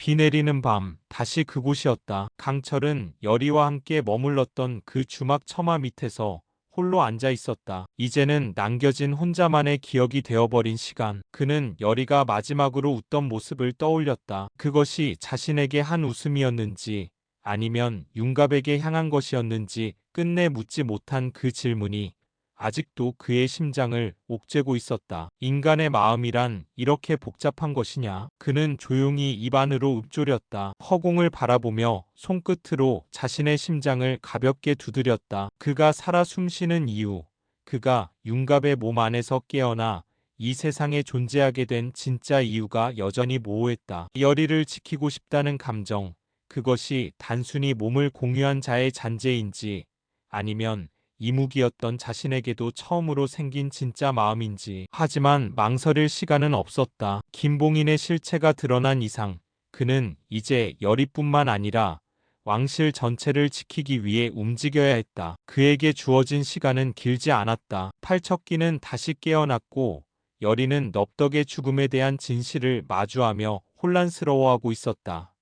비 내리는 밤, 다시 그곳이었다. 강철은 열이와 함께 머물렀던 그 주막 처마 밑에서 홀로 앉아 있었다. 이제는 남겨진 혼자만의 기억이 되어버린 시간. 그는 열이가 마지막으로 웃던 모습을 떠올렸다. 그것이 자신에게 한 웃음이었는지 아니면 윤갑에게 향한 것이었는지 끝내 묻지 못한 그 질문이 아직도 그의 심장을 옥죄고 있었다. 인간의 마음이란 이렇게 복잡한 것이냐? 그는 조용히 입 안으로 읊조렸다. 허공을 바라보며 손끝으로 자신의 심장을 가볍게 두드렸다. 그가 살아 숨쉬는 이유, 그가 윤갑의 몸 안에서 깨어나 이 세상에 존재하게 된 진짜 이유가 여전히 모호했다. 열이를 지키고 싶다는 감정, 그것이 단순히 몸을 공유한 자의 잔재인지 아니면 이무기였던 자신에게도 처음으로 생긴 진짜 마음인지. 하지만 망설일 시간은 없었다. 김봉인의 실체가 드러난 이상 그는 이제 열이뿐만 아니라 왕실 전체를 지키기 위해 움직여야 했다. 그에게 주어진 시간은 길지 않았다. 팔척기는 다시 깨어났고 열이는 넙덕의 죽음에 대한 진실을 마주하며 혼란스러워하고 있었다.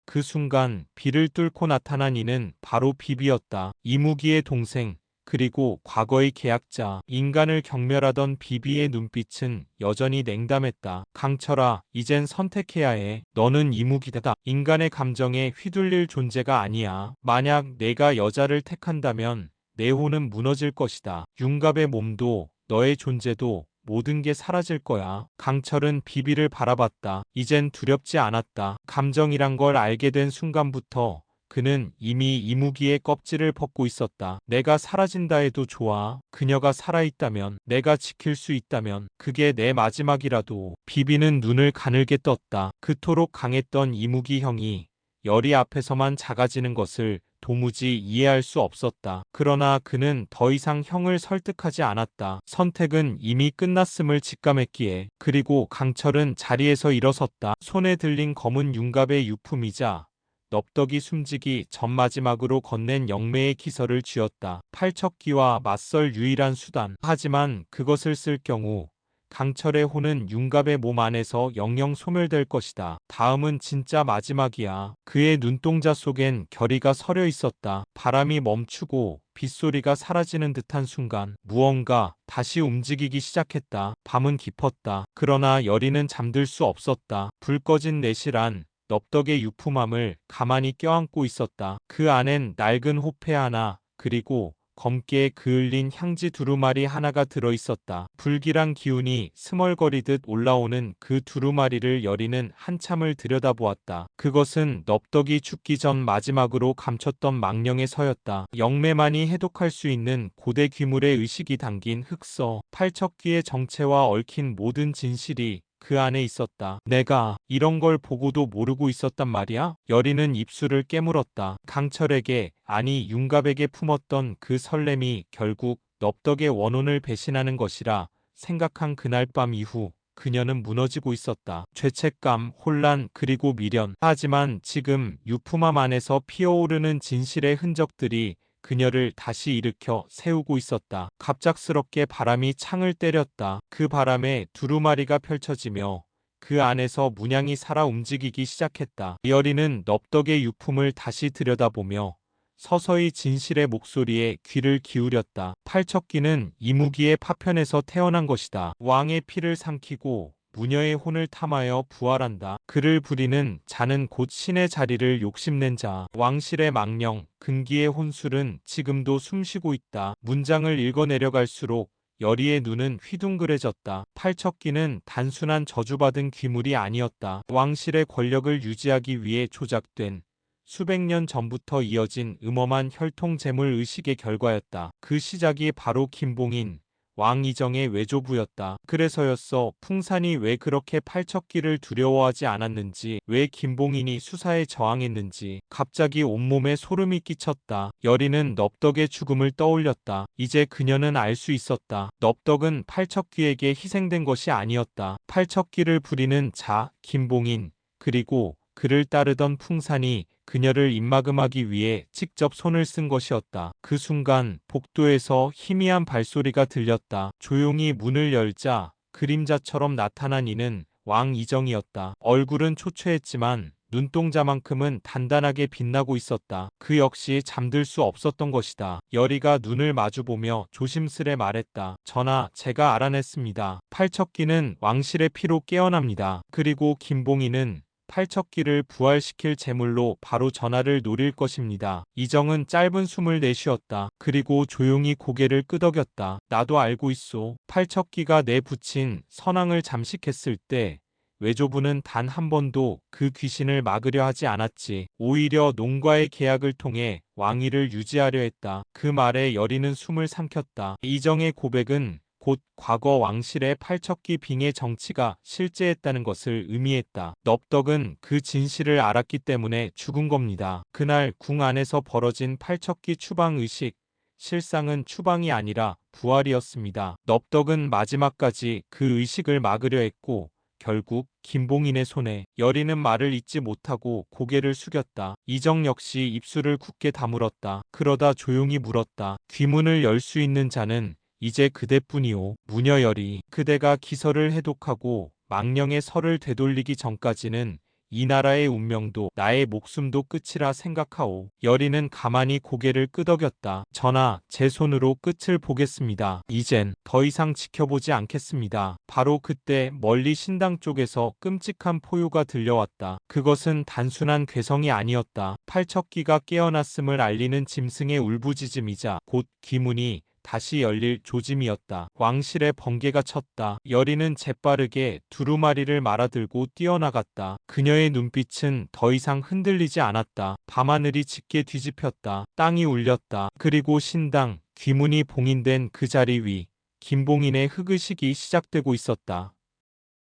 그 순간 비를 뚫고 나타난 이는 바로 비비였다. 이무기의 동생, 그리고 과거의 계약자. 인간을 경멸하던 비비의 눈빛은 여전히 냉담했다. 강철아, 이젠 선택해야 해. 너는 이무기다. 인간의 감정에 휘둘릴 존재가 아니야. 만약 내가 여자를 택한다면 내 혼은 무너질 것이다. 윤갑의 몸도 너의 존재도 모든 게 사라질 거야. 강철은 비비를 바라봤다. 이젠 두렵지 않았다. 감정이란 걸 알게 된 순간부터 그는 이미 이무기의 껍질을 벗고 있었다. 내가 사라진다 해도 좋아. 그녀가 살아있다면, 내가 지킬 수 있다면, 그게 내 마지막이라도. 비비는 눈을 가늘게 떴다. 그토록 강했던 이무기 형이 열이 앞에서만 작아지는 것을 도무지 이해할 수 없었다. 그러나 그는 더 이상 형을 설득하지 않았다. 선택은 이미 끝났음을 직감했기에. 그리고 강철은 자리에서 일어섰다. 손에 들린 검은 윤갑의 유품이자 넙덕이 숨지기 전 마지막으로 건넨 영매의 기설을 쥐었다. 팔척기와 맞설 유일한 수단. 하지만 그것을 쓸 경우 강철의 혼은 윤갑의 몸 안에서 영영 소멸될 것이다. 다음은 진짜 마지막이야. 그의 눈동자 속엔 결의가 서려 있었다. 바람이 멈추고 빗소리가 사라지는 듯한 순간 무언가 다시 움직이기 시작했다. 밤은 깊었다. 그러나 열이는 잠들 수 없었다. 불 꺼진 내실 안 넙덕의 유품함을 가만히 껴안고 있었다. 그 안엔 낡은 호패 하나, 그리고 검게 그을린 향지 두루마리 하나가 들어있었다. 불길한 기운이 스멀거리듯 올라오는 그 두루마리를 열이는 한참을 들여다보았다. 그것은 넙덕이 죽기 전 마지막으로 감췄던 망령의 서였다. 영매만이 해독할 수 있는 고대 귀물의 의식이 담긴 흑서. 팔척귀의 정체와 얽힌 모든 진실이 그 안에 있었다. 내가 이런 걸 보고도 모르고 있었단 말이야? 열이는 입술을 깨물었다. 강철에게, 아니 윤갑에게 품었던 그 설렘이 결국 넙덕의 원혼을 배신하는 것이라 생각한 그날 밤 이후 그녀는 무너지고 있었다. 죄책감, 혼란, 그리고 미련. 하지만 지금 유품함 안에서 피어오르는 진실의 흔적들이 그녀를 다시 일으켜 세우고 있었다. 갑작스럽게 바람이 창을 때렸다. 그 바람에 두루마리가 펼쳐지며 그 안에서 문양이 살아 움직이기 시작했다. 열이는 넙덕의 유품을 다시 들여다보며 서서히 진실의 목소리에 귀를 기울였다. 팔척기는 이무기의 파편에서 태어난 것이다. 왕의 피를 삼키고 무녀의 혼을 탐하여 부활한다. 그를 부리는 자는 곧 신의 자리를 욕심낸 자. 왕실의 망령, 근기의 혼술은 지금도 숨쉬고 있다. 문장을 읽어내려갈수록 열이의 눈은 휘둥그레졌다. 팔척기는 단순한 저주받은 귀물이 아니었다. 왕실의 권력을 유지하기 위해 조작된 수백 년 전부터 이어진 음험한 혈통 재물 의식의 결과였다. 그 시작이 바로 김봉인, 왕 이정의 외조부였다. 그래서였어 풍산이 왜 그렇게 팔척기를 두려워하지 않았는지, 왜 김봉인이 수사에 저항했는지. 갑자기 온몸에 소름이 끼쳤다. 열이는 넙덕의 죽음을 떠올렸다. 이제 그녀는 알 수 있었다. 넙덕은 팔척기에게 희생된 것이 아니었다. 팔척기를 부리는 자, 김봉인, 그리고 그를 따르던 풍산이 그녀를 입막음하기 위해 직접 손을 쓴 것이었다. 그 순간 복도에서 희미한 발소리가 들렸다. 조용히 문을 열자 그림자처럼 나타난 이는 왕 이정이었다. 얼굴은 초췌했지만 눈동자만큼은 단단하게 빛나고 있었다. 그 역시 잠들 수 없었던 것이다. 여리가 눈을 마주보며 조심스레 말했다. 전하, 제가 알아냈습니다. 팔척기는 왕실의 피로 깨어납니다. 그리고 김봉희는 팔척기를 부활시킬 제물로 바로 전하를 노릴 것입니다. 이정은 짧은 숨을 내쉬었다. 그리고 조용히 고개를 끄덕였다. 나도 알고 있소. 팔척기가 내 부친 선왕을 잠식했을 때 외조부는 단 한 번도 그 귀신을 막으려 하지 않았지. 오히려 농과의 계약을 통해 왕위를 유지하려 했다. 그 말에 여리는 숨을 삼켰다. 이정의 고백은 곧 과거 왕실의 팔척기 빙의 정치가 실제했다는 것을 의미했다. 넙덕은 그 진실을 알았기 때문에 죽은 겁니다. 그날 궁 안에서 벌어진 팔척기 추방 의식, 실상은 추방이 아니라 부활이었습니다. 넙덕은 마지막까지 그 의식을 막으려 했고 결국 김봉인의 손에 여리는 말을 잇지 못하고 고개를 숙였다. 이정 역시 입술을 굳게 다물었다. 그러다 조용히 물었다. 귀문을 열 수 있는 자는 이제 그대뿐이오. 무녀열이 그대가 기설을 해독하고 망령의 설을 되돌리기 전까지는 이 나라의 운명도 나의 목숨도 끝이라 생각하오. 여리는 가만히 고개를 끄덕였다. 전하, 제 손으로 끝을 보겠습니다. 이젠 더 이상 지켜보지 않겠습니다. 바로 그때 멀리 신당 쪽에서 끔찍한 포효가 들려왔다. 그것은 단순한 괴성이 아니었다. 팔척기가 깨어났음을 알리는 짐승의 울부짖음이자 곧 귀문이 다시 열릴 조짐이었다. 왕실의 번개가 쳤다. 여리는 재빠르게 두루마리를 말아들고 뛰어나갔다. 그녀의 눈빛은 더 이상 흔들리지 않았다. 밤하늘이 짙게 뒤집혔다. 땅이 울렸다. 그리고 신당, 귀문이 봉인된 그 자리 위 김봉인의 흑의식이 시작되고 있었다.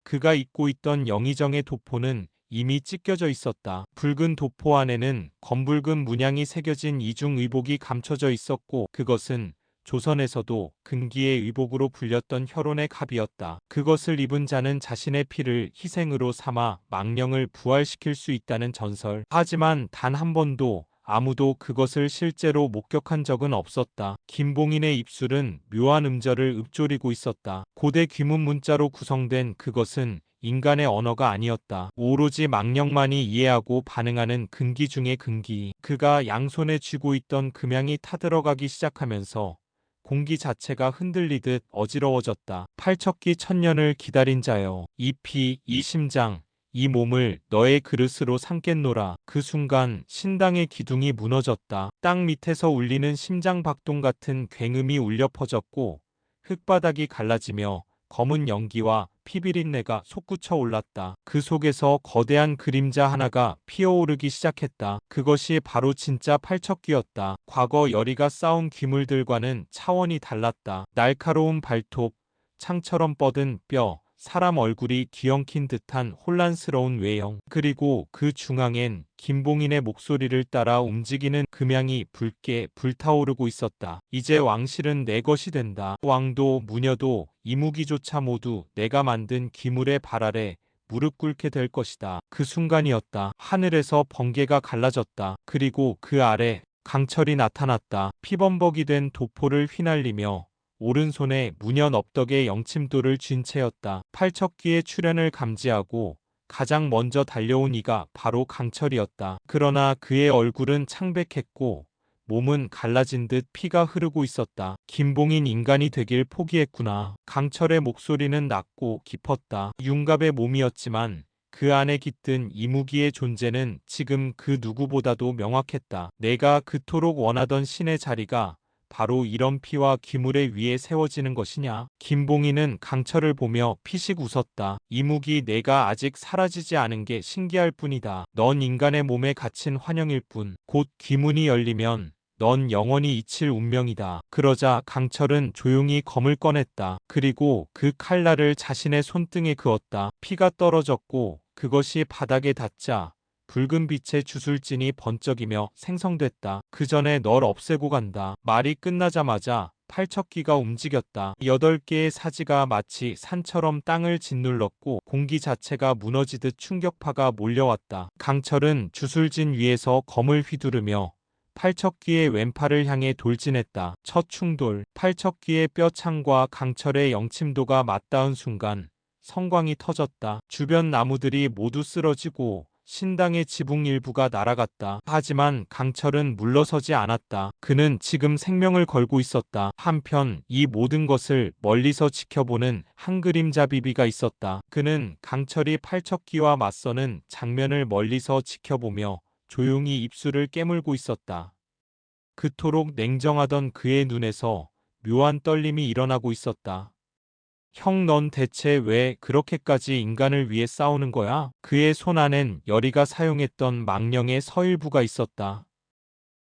그가 입고 있던 영의정의 도포는 이미 찢겨져 있었다. 붉은 도포 안에는 검붉은 문양이 새겨진 이중 의복이 감춰져 있었고 그것은 조선에서도 금기의 의복으로 불렸던 혈원의 갑이었다. 그것을 입은 자는 자신의 피를 희생으로 삼아 망령을 부활시킬 수 있다는 전설. 하지만 단 한 번도 아무도 그것을 실제로 목격한 적은 없었다. 김봉인의 입술은 묘한 음절을 읊조리고 있었다. 고대 귀문 문자로 구성된 그것은 인간의 언어가 아니었다. 오로지 망령만이 이해하고 반응하는 금기 중의 금기. 그가 양손에 쥐고 있던 금양이 타들어가기 시작하면서 공기 자체가 흔들리듯 어지러워졌다. 팔척기 천년을 기다린 자여, 이 피, 이 심장, 이 몸을 너의 그릇으로 삼겠노라. 그 순간 신당의 기둥이 무너졌다. 땅 밑에서 울리는 심장 박동 같은 굉음이 울려 퍼졌고 흙바닥이 갈라지며 검은 연기와 피비린내가 솟구쳐 올랐다. 그 속에서 거대한 그림자 하나가 피어오르기 시작했다. 그것이 바로 진짜 팔척귀였다. 과거 여리가 쌓은 귀물들과는 차원이 달랐다. 날카로운 발톱, 창처럼 뻗은 뼈, 사람 얼굴이 뒤엉킨 듯한 혼란스러운 외형. 그리고 그 중앙엔 김봉인의 목소리를 따라 움직이는 금양이 붉게 불타오르고 있었다. 이제 왕실은 내 것이 된다. 왕도 무녀도 이무기조차 모두 내가 만든 귀물의 발 아래 무릎 꿇게 될 것이다. 그 순간이었다. 하늘에서 번개가 갈라졌다. 그리고 그 아래 강철이 나타났다. 피범벅이 된 도포를 휘날리며 오른손에 무녀 넙덕의 영침도를 쥔 채였다. 팔척귀의 출현을 감지하고 가장 먼저 달려온 이가 바로 강철이었다. 그러나 그의 얼굴은 창백했고 몸은 갈라진 듯 피가 흐르고 있었다. 김봉인 인간이 되길 포기했구나. 강철의 목소리는 낮고 깊었다. 융갑의 몸이었지만 그 안에 깃든 이무기의 존재는 지금 그 누구보다도 명확했다. 내가 그토록 원하던 신의 자리가 바로 이런 피와 귀물의 위에 세워지는 것이냐? 김봉인은 강철을 보며 피식 웃었다. 이무기, 내가 아직 사라지지 않은 게 신기할 뿐이다. 넌 인간의 몸에 갇힌 환영일 뿐. 곧 귀문이 열리면 넌 영원히 잊힐 운명이다. 그러자 강철은 조용히 검을 꺼냈다. 그리고 그 칼날을 자신의 손등에 그었다. 피가 떨어졌고 그것이 바닥에 닿자 붉은 빛의 주술진이 번쩍이며 생성됐다. 그 전에 널 없애고 간다. 말이 끝나자마자 팔척귀가 움직였다. 8개의 사지가 마치 산처럼 땅을 짓눌렀고 공기 자체가 무너지듯 충격파가 몰려왔다. 강철은 주술진 위에서 검을 휘두르며 팔척귀의 왼팔을 향해 돌진했다. 첫 충돌, 팔척귀의 뼈창과 강철의 영침도가 맞닿은 순간 성광이 터졌다. 주변 나무들이 모두 쓰러지고 신당의 지붕 일부가 날아갔다. 하지만 강철은 물러서지 않았다. 그는 지금 생명을 걸고 있었다. 한편 이 모든 것을 멀리서 지켜보는 한 그림자 비비가 있었다. 그는 강철이 팔척기와 맞서는 장면을 멀리서 지켜보며 조용히 입술을 깨물고 있었다. 그토록 냉정하던 그의 눈에서 묘한 떨림이 일어나고 있었다. 형, 넌 대체 왜 그렇게까지 인간을 위해 싸우는 거야? 그의 손 안엔 여리가 사용했던 망령의 서일부가 있었다.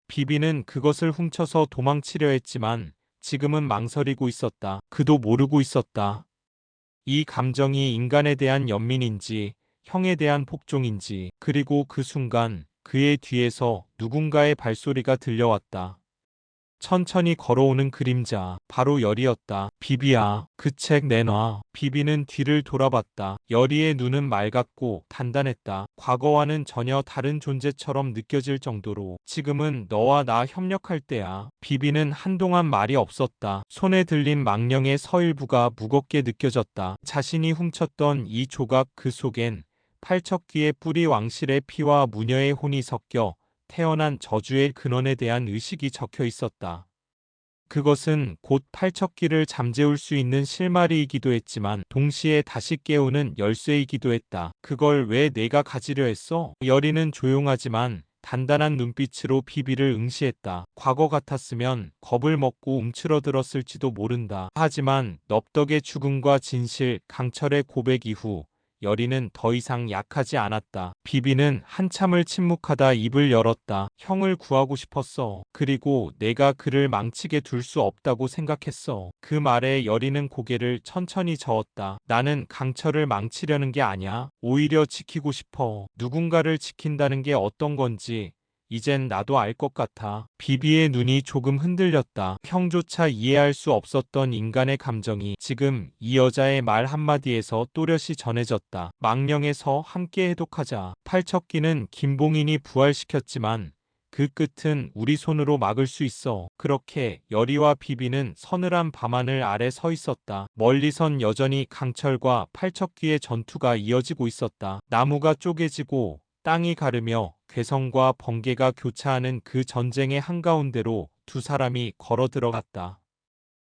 비비는 그것을 훔쳐서 도망치려 했지만 지금은 망설이고 있었다. 그도 모르고 있었다. 이 감정이 인간에 대한 연민인지 형에 대한 복종인지. 그리고 그 순간 그의 뒤에서 누군가의 발소리가 들려왔다. 천천히 걸어오는 그림자, 바로 열이었다. 비비야, 그 책 내놔. 비비는 뒤를 돌아봤다. 열이의 눈은 맑았고 단단했다. 과거와는 전혀 다른 존재처럼 느껴질 정도로. 지금은 너와 나 협력할 때야. 비비는 한동안 말이 없었다. 손에 들린 망령의 서일부가 무겁게 느껴졌다. 자신이 훔쳤던 이 조각, 그 속엔 팔척귀의 뿌리 왕실의 피와 무녀의 혼이 섞여 태어난 저주의 근원에 대한 의식이 적혀 있었다. 그것은 곧 팔척귀를 잠재울 수 있는 실마리이기도 했지만 동시에 다시 깨우는 열쇠이기도 했다. 그걸 왜 내가 가지려 했어? 여리는 조용하지만 단단한 눈빛으로 비비를 응시했다. 과거 같았으면 겁을 먹고 움츠러들었을지도 모른다. 하지만 넙덕의 죽음과 진실, 강철의 고백 이후 여리는 더 이상 약하지 않았다. 비비는 한참을 침묵하다 입을 열었다. 형을 구하고 싶었어. 그리고 내가 그를 망치게 둘 수 없다고 생각했어. 그 말에 여리는 고개를 천천히 저었다. 나는 강철을 망치려는 게 아니야. 오히려 지키고 싶어. 누군가를 지킨다는 게 어떤 건지 이젠 나도 알 것 같아. 비비의 눈이 조금 흔들렸다. 형조차 이해할 수 없었던 인간의 감정이 지금 이 여자의 말 한마디에서 또렷이 전해졌다. 망령에서 함께 해독하자. 팔척기는 김봉인이 부활시켰지만 그 끝은 우리 손으로 막을 수 있어. 그렇게 여리와 비비는 서늘한 밤하늘 아래 서 있었다. 멀리선 여전히 강철과 팔척귀의 전투가 이어지고 있었다. 나무가 쪼개지고 땅이 가르며 괴성과 번개가 교차하는 그 전쟁의 한가운데로 두 사람이 걸어 들어갔다.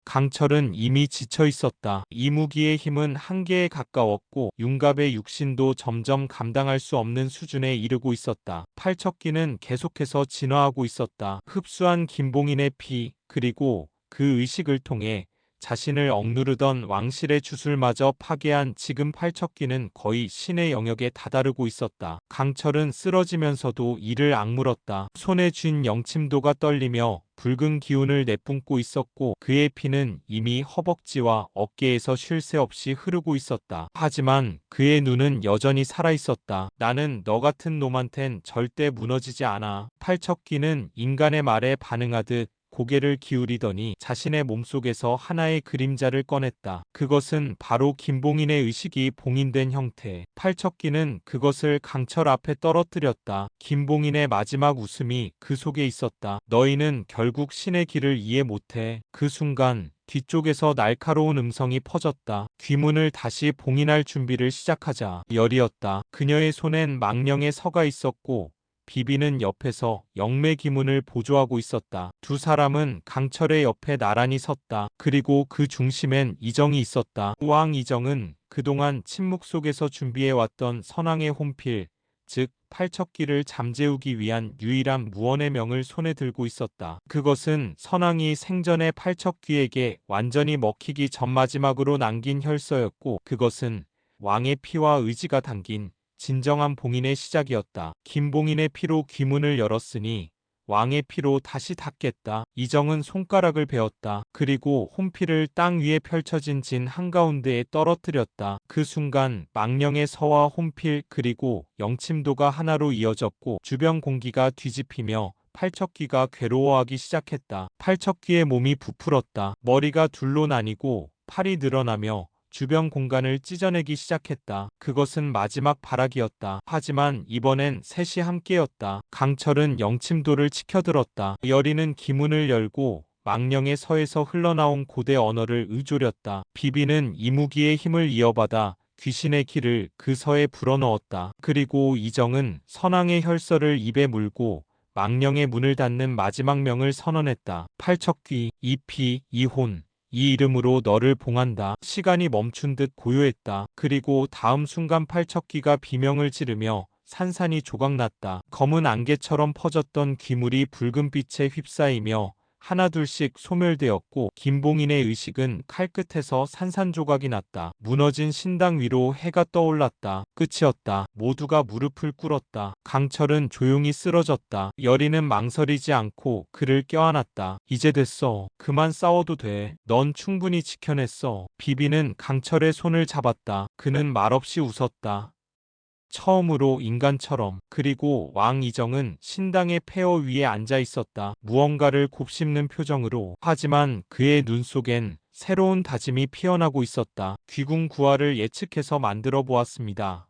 강철은 이미 지쳐 있었다. 이무기의 힘은 한계에 가까웠고 융갑의 육신도 점점 감당할 수 없는 수준에 이르고 있었다. 팔척기는 계속해서 진화하고 있었다. 흡수한 김봉인의 피, 그리고 그 의식을 통해 자신을 억누르던 왕실의 주술마저 파괴한 지금 팔척기는 거의 신의 영역에 다다르고 있었다. 강철은 쓰러지면서도 이를 악물었다. 손에 쥔 영침도가 떨리며 붉은 기운을 내뿜고 있었고 그의 피는 이미 허벅지와 어깨에서 쉴 새 없이 흐르고 있었다. 하지만 그의 눈은 여전히 살아있었다. 나는 너 같은 놈한텐 절대 무너지지 않아. 팔척기는 인간의 말에 반응하듯 고개를 기울이더니 자신의 몸속에서 하나의 그림자를 꺼냈다. 그것은 바로 김봉인의 의식이 봉인된 형태. 팔척기는 그것을 강철 앞에 떨어뜨렸다. 김봉인의 마지막 웃음이 그 속에 있었다. 너희는 결국 신의 길을 이해 못해. 그 순간 뒤쪽에서 날카로운 음성이 퍼졌다. 귀문을 다시 봉인할 준비를 시작하자. 열이었다. 그녀의 손엔 망령의 서가 있었고 비비는 옆에서 영매 기문을 보조하고 있었다. 두 사람은 강철의 옆에 나란히 섰다. 그리고 그 중심엔 이정이 있었다. 왕 이정은 그동안 침묵 속에서 준비해왔던 선왕의 혼필, 즉 팔척기를 잠재우기 위한 유일한 무언의 명을 손에 들고 있었다. 그것은 선왕이 생전에 팔척귀에게 완전히 먹히기 전 마지막으로 남긴 혈서였고 그것은 왕의 피와 의지가 담긴 진정한 봉인의 시작이었다. 김봉인의 피로 귀문을 열었으니 왕의 피로 다시 닫겠다. 이정은 손가락을 베었다. 그리고 혼피를 땅 위에 펼쳐진 진 한가운데에 떨어뜨렸다. 그 순간 망령의 서와 혼필 그리고 영침도가 하나로 이어졌고 주변 공기가 뒤집히며 팔척귀가 괴로워하기 시작했다. 팔척귀의 몸이 부풀었다. 머리가 둘로 나뉘고 팔이 늘어나며 주변 공간을 찢어내기 시작했다. 그것은 마지막 발악이었다. 하지만 이번엔 셋이 함께였다. 강철은 영침도를 치켜들었다. 여리는 기문을 열고 망령의 서에서 흘러나온 고대 언어를 의조렸다. 비비는 이무기의 힘을 이어받아 귀신의 기를 그 서에 불어넣었다. 그리고 이정은 선왕의 혈서를 입에 물고 망령의 문을 닫는 마지막 명을 선언했다. 팔척귀, 이피, 이혼. 이 이름으로 너를 봉한다. 시간이 멈춘 듯 고요했다. 그리고 다음 순간 팔척귀가 비명을 지르며 산산이 조각났다. 검은 안개처럼 퍼졌던 귀물이 붉은 빛에 휩싸이며 하나둘씩 소멸되었고 김봉인의 의식은 칼끝에서 산산조각이 났다. 무너진 신당 위로 해가 떠올랐다. 끝이었다. 모두가 무릎을 꿇었다. 강철은 조용히 쓰러졌다. 여리는 망설이지 않고 그를 껴안았다. 이제 됐어. 그만 싸워도 돼. 넌 충분히 지켜냈어. 비비는 강철의 손을 잡았다. 그는 말없이 웃었다. 처음으로 인간처럼. 그리고 왕 이정은 신당의 폐허 위에 앉아 있었다. 무언가를 곱씹는 표정으로. 하지만 그의 눈 속엔 새로운 다짐이 피어나고 있었다. 귀궁 구하를 예측해서 만들어 보았습니다.